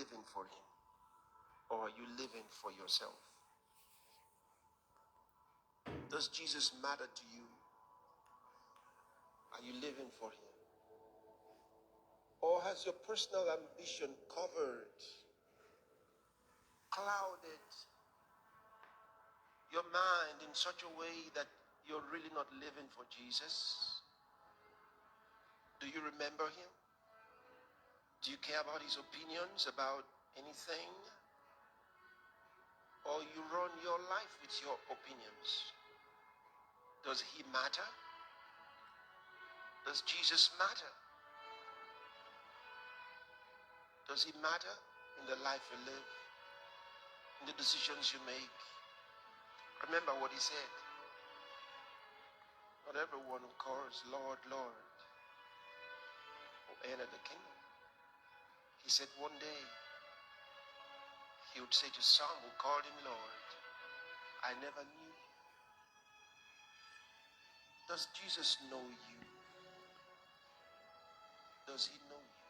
living for him? Or are you living for yourself? Does Jesus matter to you? Are you living for him? Or has your personal ambition covered, clouded your mind in such a way that you're really not living for Jesus? Do you remember him? Do you care about his opinions about anything? Or you run your life with your opinions? Does he matter? Does Jesus matter? Does he matter in the life you live, in the decisions you make? Remember what he said. Not everyone who calls Lord, Lord will enter the kingdom. He said one day he would say to some who called him Lord, I never knew you. Does Jesus know you? Does he know you?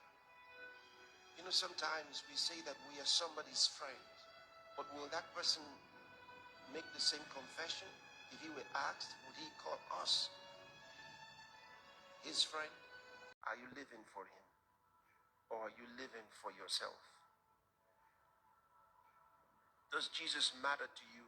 You know, sometimes we say that we are somebody's friend, but will that person make the same confession? If he were asked, would he call us his friend? Are you living for him? Or are you living for yourself? Does Jesus matter to you?